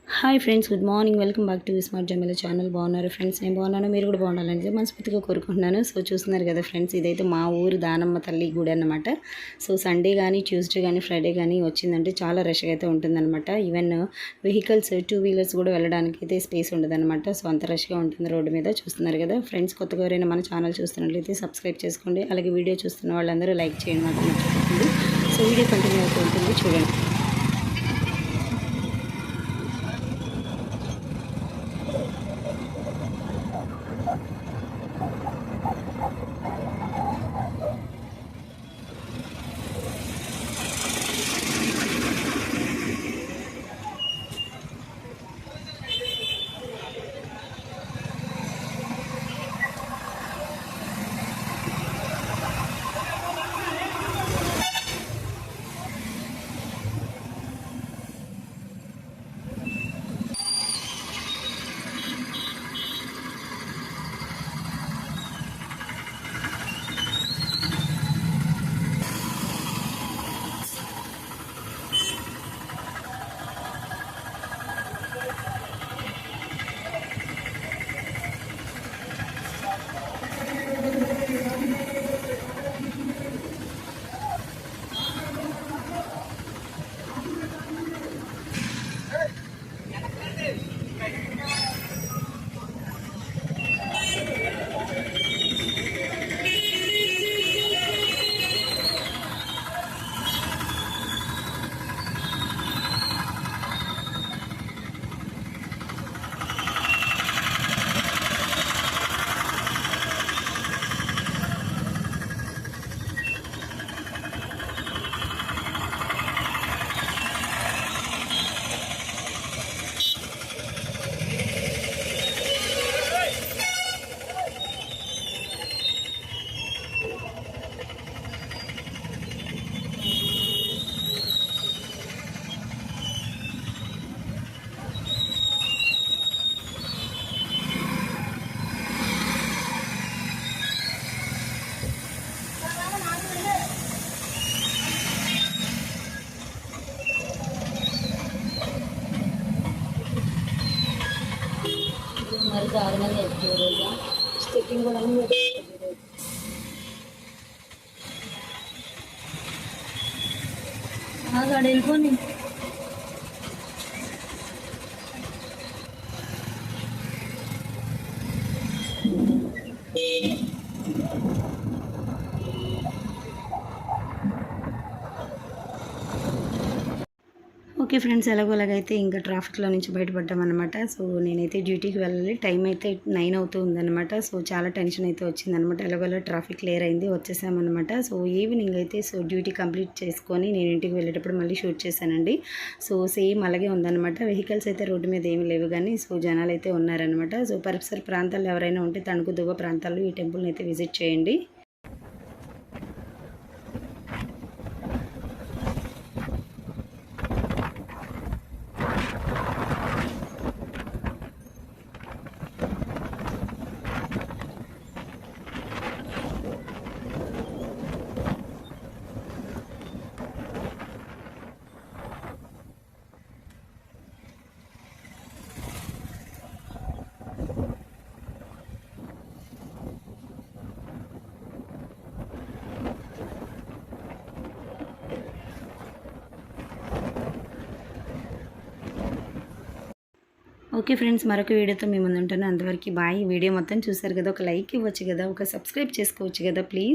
Hi friends, good morning. Welcome back to smart Jameela channel. బాగున్నారు friends? నేను బాగున్నాను, మీరు కూడా బాగుండాలని మనస్ఫూర్తిగా కోరుకుంటున్నాను. సో చూస్తున్నారు కదా ఫ్రెండ్స్, ఇదైతే మా ఊరు దానమ్మ తల్లి గుడి అనమాట. సో సండే కానీ ట్యూస్డే కానీ ఫ్రైడే కానీ వచ్చిందంటే చాలా రష్గా అయితే ఉంటుందన్నమాట. ఈవెన్ వెహికల్స్ 2 వీలర్స్ కూడా వెళ్ళడానికి అయితే స్పేస్ ఉండదన్నమాట. సో అంత రష్గా ఉంటుంది రోడ్డు మీద. చూస్తున్నారు కదా ఫ్రెండ్స్, కొత్తగా ఎవరైనా మన ఛానల్ చూస్తున్నట్లయితే సబ్స్క్రైబ్ చేసుకోండి. అలాగే వీడియో చూస్తున్న వాళ్ళందరూ లైక్ చేయండి, మాత్రం మర్చిపోతుంది. సో వీడియో కంటిన్యూ అవుతూ ఉంటుంది, చూడండి. మరి దారుణంగా ఎక్కువ స్టిక్కింగ్ కూడా వెళ్ళిపోయి ఓకే ఫ్రెండ్స్, ఎలాగోలాగైతే ఇంకా ట్రాఫిక్లో నుంచి బయటపడ్డామన్నమాట. సో నేనైతే డ్యూటీకి వెళ్ళాలి, టైం అయితే 9 అవుతూ ఉందన్నమాట. సో చాలా టెన్షన్ అయితే వచ్చిందనమాట. ఎలాగోలా ట్రాఫిక్ క్లియర్ అయింది, వచ్చేసామన్నమాట. సో ఈవినింగ్ అయితే డ్యూటీ కంప్లీట్ చేసుకొని నేను ఇంటికి వెళ్ళేటప్పుడు మళ్ళీ షూట్ చేశానండి. సో సేమ్ అలాగే ఉందన్నమాట. వెహికల్స్ అయితే రోడ్డు మీద ఏమీ లేవు, కానీ సో జనాలు అయితే ఉన్నారనమాట. సో పరిసర ప్రాంతాల్లో ఎవరైనా ఉంటే తణుకు దువ్వ ప్రాంతాల్లో ఈ టెంపుల్ని అయితే విజిట్ చేయండి. ఓకే ఫ్రెండ్స్, మరొక వీడియోతో మీ ముందు ఉంటాను. అంతవరకు బాయ్. వీడియో మొత్తం చూసారు కదా, ఒక లైక్ ఇవ్వచ్చు కదా, ఒక సబ్స్క్రైబ్ చేసుకోవచ్చు కదా ప్లీజ్.